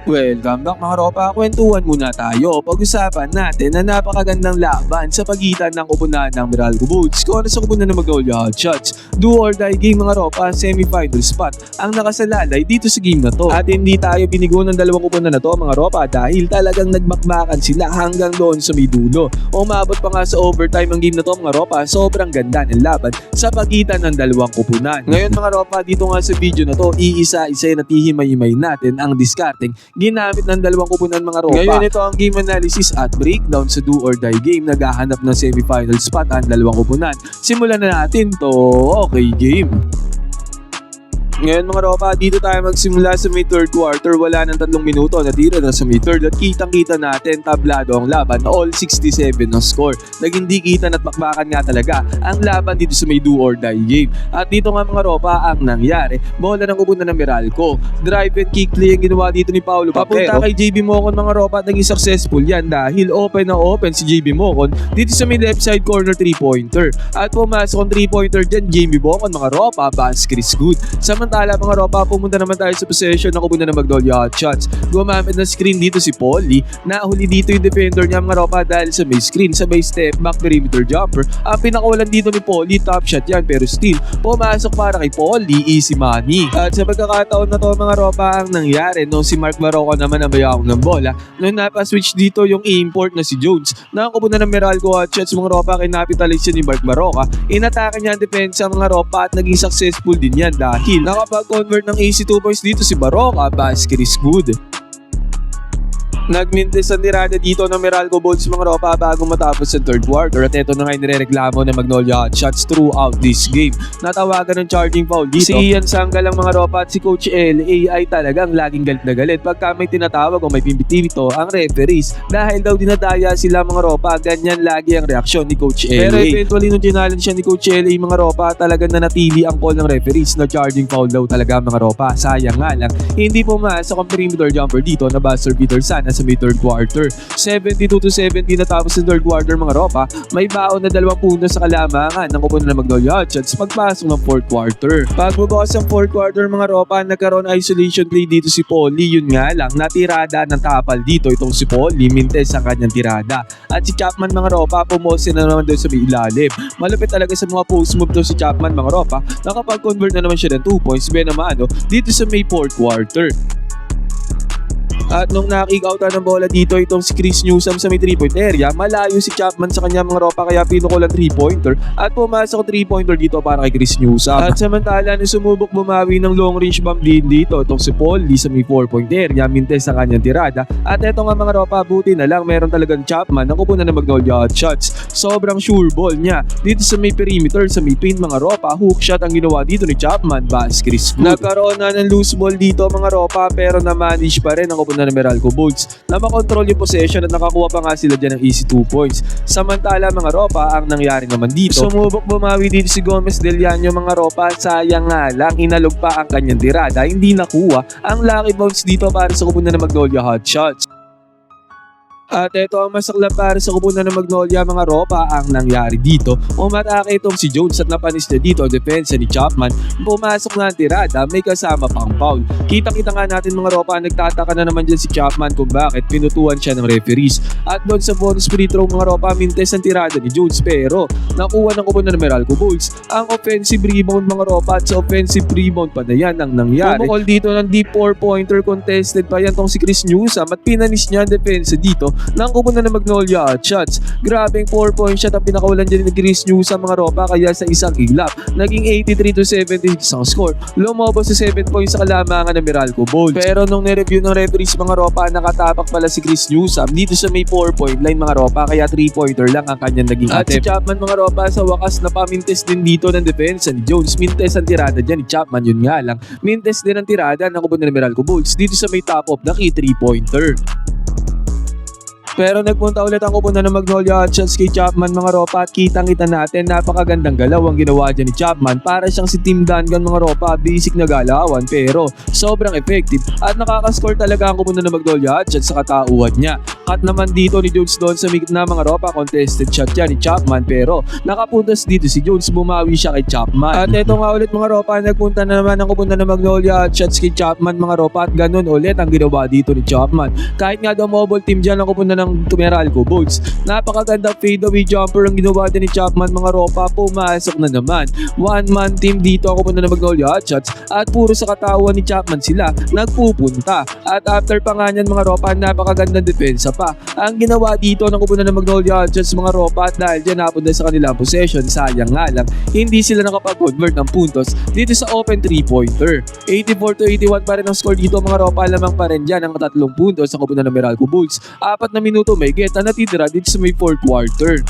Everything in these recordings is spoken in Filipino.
Welcome back mga ropa, kwentuhan muna tayo. Pag-usapan natin na napakagandang laban sa pagitan ng kupunan ng Meralco Bulls kontra sa kupunan ng Magnolia Hotshots. Do or die game mga ropa, semi-final spot ang nakasalalay dito sa game na to. At hindi tayo binigo ng dalawang kupunan na to mga ropa dahil talagang nagmakmakan sila hanggang doon sa may dulo. Umabot pa nga sa overtime ang game na to mga ropa, sobrang ganda ng laban sa pagitan ng dalawang kupunan. Ngayon mga ropa, dito nga sa video na to, iisa-isa na tihimay-himay natin ang discarding ginamit ng dalawang kupunan mga ropa. Ngayon ito ang game analysis at breakdown sa do or die game. Naghahanap ng semi-final spot ang dalawang kupunan. Simulan na natin to. Okay game. Ngayon mga ropa, dito tayo magsimula sa may third quarter. Wala ng 3 minuto, natira na sa may third at kitang-kita natin tablado ang laban na all 67 ng score. Naging di kita at bakbakan nga talaga ang laban dito sa may do or die game. At dito nga mga ropa ang nangyari. Bola ng kupunan ng Meralco. Drive and kick play ang ginawa dito ni Paulo Papunta kay JB Mocon mga ropa at naging successful yan dahil open na open si JB Mocon dito sa may left side corner 3-pointer. At pumasok ang 3-pointer dyan JB Mocon mga ropa, Chris Good. Samantala mga ropa, pumunta naman tayo sa possession ng kupunan ng Magnolia Hotshots. Gumamit ng screen dito si Paulie. Nahuli dito yung defender niya mga ropa dahil sa may screen, sa may step back perimeter jumper. Ang pinakawalan dito ni Paulie, top shot yan pero still pumasok para kay Paulie, easy money. At sa pagkakataon na to mga ropa ang nangyari nung si Mark Barroca naman ang bayawang ng bola. Nung napaswitch dito yung import na si Jones na ang kupunan ng Meralco Hotshots mga ropa, kinapitalize ni Mark Barroca. Inatake niya ang depensa mga ropa at naging successful din yan dahil nakapag-convert ng easy 2 points dito si Barroca, Chris Good. Nagmintis ang tirada dito ng Meralco Bulls mga ropa bago matapos ang third quarter at ito na nga nirereklamo ng Magnolia Hotshots throughout this game. Natawagan ng charging foul dito. Si Ian Sanggal ang mga ropa at si Coach LA ay talagang laging galit na galit pagka may tinatawag o may pimbitibito ang referees dahil daw dinadaya sila mga ropa. Ganyan lagi ang reaksyon ni Coach LA. Pero eventually nung challenge siya ni Coach LA mga ropa, talagang nanatili ang call ng referees na charging foul daw talaga mga ropa. Sayang nga lang, hindi pumasok ang perimeter jumper dito na buzzer beater sana sa may third quarter. 72-70 na tapos sa third quarter mga ropa. May baon na 2 puntos sa kalamangan ng kupunan ng Magnolia Hotshots pagpasok ng fourth quarter. Pagbubukas ang fourth quarter mga ropa, nagkaroon isolation play dito si Paulie. Yun nga lang, natirada ng tapal dito itong si Paulie, mintes ang kanyang tirada. At si Chapman mga ropa, pumose na naman doon sa may ilalim. Malupit talaga sa mga post move doon si Chapman mga ropa. Nakapag-convert na naman siya ng 2 points, Benamano, dito sa may fourth quarter. At nung nakik-outan ng bola dito itong si Chris Newsome sa may 3-point area, malayo si Chapman sa kanya mga ropa kaya pinukulang 3-pointer at pumasok 3-pointer dito para kay Chris Newsome. At samantala na sumubok bumawi ng long range bomb din dito itong si Paulie sa may 4-point area, mintes sa kanyang tirada. At eto nga mga ropa, buti na lang meron talagang Chapman na kupunan ng Magnolia Hotshots. Sobrang sure ball niya dito sa may perimeter, sa may pin mga ropa, hook shot ang ginawa dito ni Chapman, Chris Good. Nagkaroon na ng loose ball dito mga ropa pero na-manage pa rin ang kupunan ng Meralco Bulls na makontrol yung possession at nakakuha pa nga sila dyan ng easy 2 points. Samantala mga ropa, ang nangyari naman dito, sumubok bumawi dito si Gomez Deliano mga ropa, sayang nga lang inalog pa ang kanyang tirada, hindi nakuha ang lucky bounce dito para sa kupunan ng Magnolia Hotshots. At ito ang masaklap para sa kupunan ng Magnolia mga ropa ang nangyari dito. Umatake itong si Jones at napanis niya dito ang depensa ni Chapman. Pumasok na ang tirada, may kasama pang foul. Kita-kita nga natin mga ropa, nagtataka na naman dyan si Chapman kung bakit pinutuan siya ng referees. At doon sa bonus free throw mga ropa, mintes ang tirada ni Jones pero nakuha ng kupunan ng Meralco Bulls ang offensive rebound mga ropa at sa offensive rebound pa na yan ang nangyari. Bumukol dito ng deep 4-pointer, contested pa yan tong si Chris Newsome at pinanis niya ang depensa dito ng kupunan ng Magnolia Hotshots. Grabing 4-point shot ang pinakawalan dyan ni Chris Newsome mga ropa kaya sa isang ilap naging 83-76 ang score. Lumabas sa 7 points sa kalamangan ng Meralco Bulls. Pero nung nireview ng referees mga ropa, nakatapak pala si Chris Newsome dito sa may 4-point line mga ropa kaya 3-pointer lang ang kanyang naging attempt. At si Chapman mga ropa sa wakas na pamintes din dito ng depensa ni Jones. Mintes ang tirada dyan ni Chapman, yun nga lang. Mintes din ang tirada ng kupunan ng Meralco Bulls dito sa may top of the key 3-pointer. Pero nagpunta ulit ang kupunan ng Magnolia Hotshots kay Chapman mga ropa at kitang-kita natin napakagandang galaw ang ginawa dyan ni Chapman. Para siyang si Tim Duncan mga ropa, basic na galawan pero sobrang effective at nakakascore talaga ang kupunan ng Magnolia Hotshots sa katauhan niya. Cut naman dito ni Jones doon sa migit na mga ropa, contested shot yan ni Chapman pero nakapuntas dito si Jones, bumawi siya kay Chapman. At eto nga ulit mga ropa, nagpunta na naman ang kupunan ng Magnolia Hotshots kay Chapman mga ropa at ganun ulit ang ginawa dito ni Chapman. Kahit nga daw mobile team dyan ang kupunan ng Meralco Bolts, napakaganda fadeaway jumper ang ginawa din ni Chapman mga ropa, pumasok na naman. One man team dito ang kupunan ng Magnolia Hotshots at puro sa katawan ni Chapman sila nagpupunta. At after pa nga niyan mga ropa, napakagandang depensa pa ang ginawa dito ng kupunan ng Magnolia Hotshots mga ropa at dahil dyan napunta sa kanilang possession, sayang nga lang hindi sila nakapag-convert ng puntos dito sa open 3-pointer. 84-81 pa rin ang score dito mga ropa, lamang pa rin dyan ang 3 puntos sa kupunan ng Meralco Bolts. 4 na minuto may get na natitira dito sa may 4th quarter.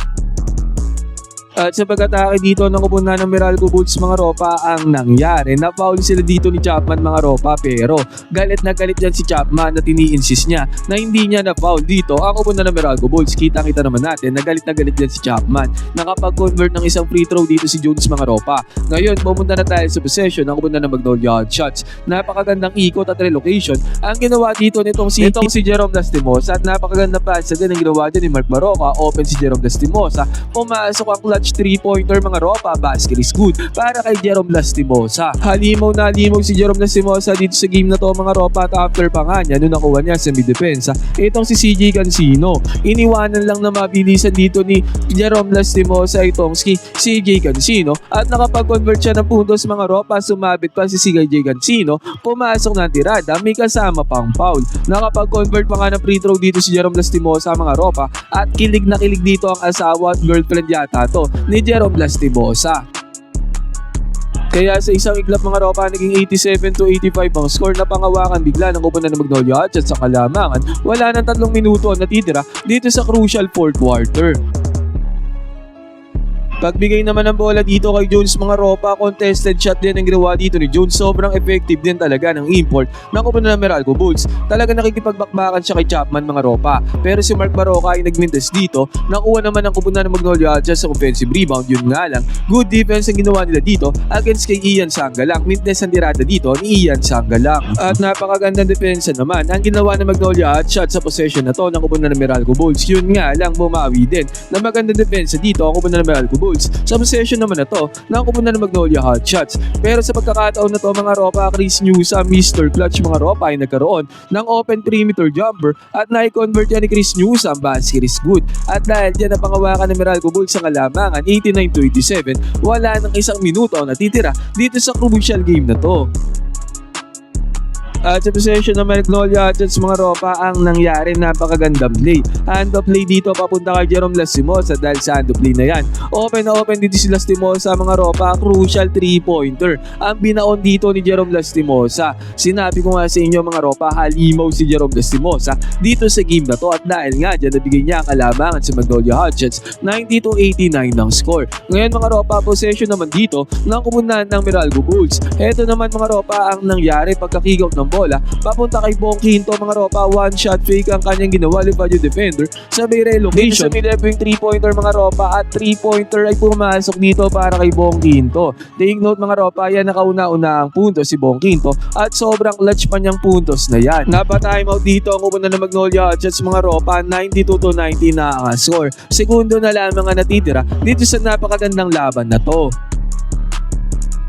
At sa pag-atake dito ng kupunan ng Meralco Bolts mga ropa, ang nangyari na foul sila dito ni Chapman mga ropa pero galit na galit dyan si Chapman at ini-insist niya na hindi niya na foul dito ang kupunan ng Meralco Bolts. Kitang-kita naman natin na galit dyan si Chapman. Nakapag-convert ng isang free throw dito si Jones mga ropa. Ngayon pumunta na tayo sa possession ng kupunan ng Magnolia Hotshots. Napakagandang ikot at relocation ang ginawa dito nitong si Jerome Lastimosa at napakagandang pass din ang ginawa din ni Mark Maroca. Open si Jerome Lastimosa, pumasok ang clutch 3-pointer mga ropa, basket is good para kay Jerome Lastimosa. Halimaw na halimaw si Jerome Lastimosa dito sa game na to mga ropa at after pa nga niya nung nakuha niya sa mid-depensa itong si CJ Cancino. Iniwanan lang na mabilisan dito ni Jerome Lastimosa itong si CJ Cancino at nakapag-convert siya ng puntos mga ropa. Sumabit pa si CJ Cancino, pumasok ng tirada, may kasama pang foul. Nakapag-convert pa nga ng free throw dito si Jerome Lastimosa mga ropa at kilig na kilig dito ang asawa at girlfriend yata to ni Jerome Lastimosa. Kaya sa isang iglap mga ropa, naging 87-85 ang score na pangawakan bigla ng kupunan ng Magnolia Hotshots sa kalamangan. Wala nang 3 minuto ang natitira dito sa crucial 4th quarter. Pagbigay naman ng bola dito kay Jones mga ropa, contested shot din ang ginawa dito ni Jones. Sobrang effective din talaga ng import ng kupunan ng Meralco Bolts. Talaga nakikipagbakbakan siya kay Chapman mga ropa. Pero si Mark Maroca ay nagmintes dito. Nakuha naman ang kupunan ng Magnolia Hotshots sa offensive rebound. Yun nga lang, good defense ang ginawa nila dito against kay Ian Sangalang. Mintes ang tirada dito ni Ian Sangalang. At napakagandang depensa naman ang ginawa ng Magnolia Hotshots sa possession na to ng kupunan ng Meralco Bolts. Yun nga lang, bumawi din na magandang depensa dito ang kupunan ng Meralco Bolts sa possession naman na to ng kupunan ng Magnolia Hotshots. Pero sa pagkakataon na to mga ropa, Chris Newsome, Mr. Clutch mga ropa ay nagkaroon ng open perimeter jumper at na-convert yan ni Chris Newsome, basket is good. At dahil dyan ang pangawakan ng Meralco Bolts sa kalamangan 89-87, wala nang 1 minuto ang natitira dito sa crucial game na to. At sa possession ng Magnolia Hotshots mga ropa, ang nangyari napakagandang play. Hand of play dito papunta kay Jerome Lastimosa dahil sa hand of play na yan. Open na open dito si Lastimosa mga ropa, crucial 3-pointer ang binaon dito ni Jerome Lastimosa. Sinabi ko nga sa inyo mga ropa, halimaw si Jerome Lastimosa dito sa game na to at dahil nga dyan nabigay niya ang kalamangan sa Magnolia Hotshots. 90-89 ng score. Ngayon mga ropa, possession naman dito ng kupunan ng Meralco Bolts. Ito naman mga ropa ang nangyari pagkakigaw ng bola papunta kay Bong Quinto mga ropa. One shot fake ang kanyang ginawa Livadio defender sa may relocation. Sa middle yung 3-pointer mga ropa at 3-pointer ay pumasok dito para kay Bong Quinto. Take note mga ropa, yan nakauna-una ang puntos si Bong Quinto at sobrang clutch pa niyang puntos na yan. Napa-timeout dito ang kupunan ng Magnolia Hotshots mga ropa, 92-90 na ang score. Segundo na lamang ang natitira dito sa napakagandang laban na to.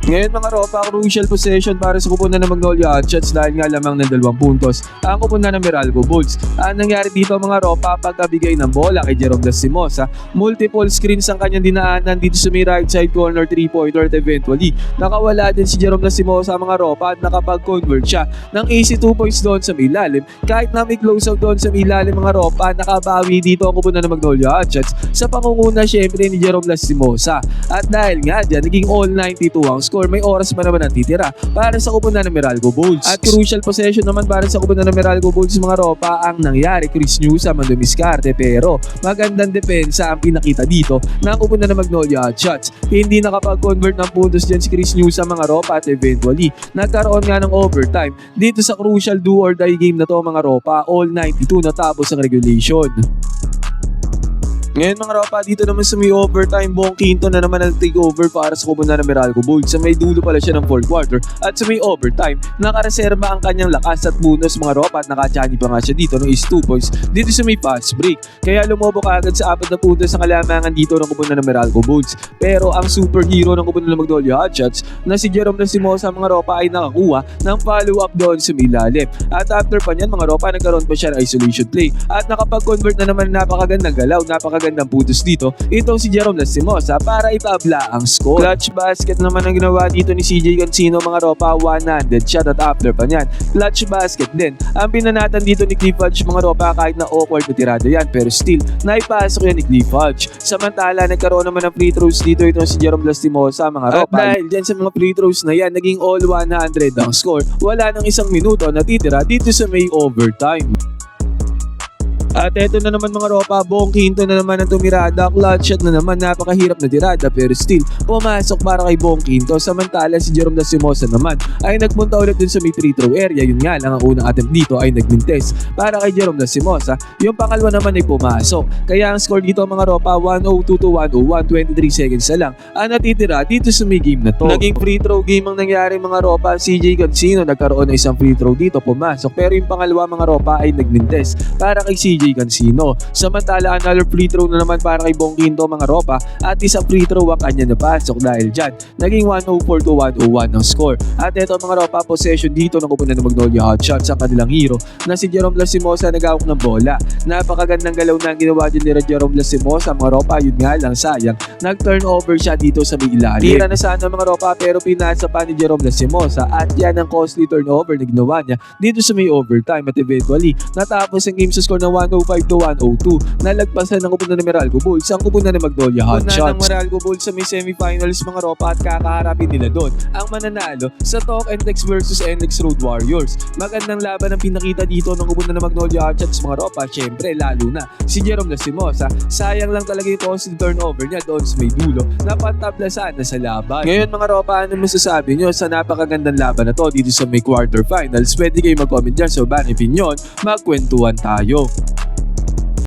Ngayon mga ropa, crucial possession para sa kupunan ng Magnolia Hotshots dahil nga lamang ng 2 puntos ang kupunan ng Meralco Bolts. Ang nangyari dito mga ropa, pagkabigay ng bola kay Jerome Lastimosa, multiple screens ang kanyang dinaanan dito sa may right side corner 3-pointer at eventually nakawala din si Jerome Lastimosa mga ropa at nakapag-convert siya ng easy 2 points doon sa may ilalim. Kahit na may close out doon sa may ilalim mga ropa, nakabawi dito ang kupunan ng Magnolia Hotshots sa pangunguna syempre ni Jerome Lastimosa. At dahil nga dyan, naging all 92 ang score, may oras pa naman ang titira para sa kupunan ng Meralco Bulls. At crucial possession naman para sa kupunan ng Meralco Bulls mga ropa ang nangyari. Chris Newsome ang dumiskarte pero magandang depensa ang pinakita dito ng kupunan ng Magnolia Hotshots. Hindi nakapag-convert ng puntos dyan si Chris Newsome mga ropa at eventually nagkaroon nga ng overtime dito sa crucial do or die game na to mga ropa. All 92 natapos ang regulation. Ngayon mga ropa, dito naman sa may overtime, Bong Quinto na naman ang takeover para sa kupunan ng Meralco Bulls. Sa may dulo pala siya ng 4th quarter at sa may overtime, nakareserba ang kanyang lakas at bonus mga ropa at nakachani pa nga siya dito ng is 2 points dito sa may fast break. Kaya lumobo kaagad sa 4 na puntos sa kalamangan dito ng kupunan ng Meralco Bulls. Pero ang superhero ng kupunan ng Magnolia Hotshots na si Jerome Lastimosa mga ropa ay nakakuha ng follow-up doon sa may lalim. At after pa niyan mga ropa, nagkaroon pa siya ng isolation play at nakapag-convert na naman napakagandang galaw, napakagandang putos dito itong si Jerome Lastimosa para itabla ang score. Clutch basket naman ang ginawa dito ni CJ Cancino mga ropa, 100 shot at after pa niyan clutch basket din ang pinanatan dito ni Cliff Hodge mga ropa kahit na awkward na tirada yan pero still naipasok yan ni Cliff Hodge. Samantala nagkaroon naman ng free throws dito itong si Jerome Lastimosa mga ropa at dahil dyan sa mga free throws na yan naging all 100 ang score. Wala nang isang minuto natitira dito sa may overtime. At eto na naman mga ropa, Bong Quinto na naman ang tumirada, clutch shot na naman, napakahirap na tirada pero still pumasok para kay Bong Quinto. Samantala si Jerome Lastimosa naman ay nagpunta ulit dun sa may free throw area. Yun nga lang ang unang attempt dito ay nagmintes para kay Jerome Lastimosa. Yung pangalawa naman ay pumasok. Kaya ang score dito mga ropa 102 to 101, 23 seconds na lang ang natitira dito sa may game na to. Naging free throw game ang nangyari mga ropa. CJ Cancino nagkaroon ng isang free throw dito, pumasok pero yung pangalawa mga ropa ay nagmintes para kay CJ Cancino. Samantala another free throw na naman para kay Bong Quinto mga ropa at isang free throw ang kanya napasok dahil dyan naging 104 to 101 ang score. At eto mga ropa, possession dito ng kupunan ng Magnolia Hotshots sa kanilang hero na si Jerome Lastimosa nag-awak ng bola. Napakagandang galaw na ang ginawa din ni Jerome Lastimosa mga ropa, yun nga lang sayang nag-turnover siya dito sa may ilalim. Tira na sana mga ropa pero pinasa pa ni Jerome Lastimosa at yan ang costly turnover na ginawa niya dito sa may overtime at eventually natapos ang game sa score na 105 to 102. Nalagpasan ng kupunan ng Meralco Bulls ang kupunan ng Magnolia Hotshots. Kupunan ng Meralco Bulls sa may semifinals mga ropa at kakaharapin nila doon ang mananalo sa Talk NLEX versus NLEX Road Warriors. Magandang laban ang pinakita dito ng kupunan ng Magnolia Hotshots mga ropa, syempre lalo na si Jerome Lastimosa. Sayang lang talaga yung costly turnover niya doon sa may dulo na pantablasan na sa laban. Ngayon mga ropa, ano masasabi nyo sa napakagandang laban na to dito sa may quarterfinals? Pwede kayo mag-comment dyan sa bang opinion, magkwentuhan tayo.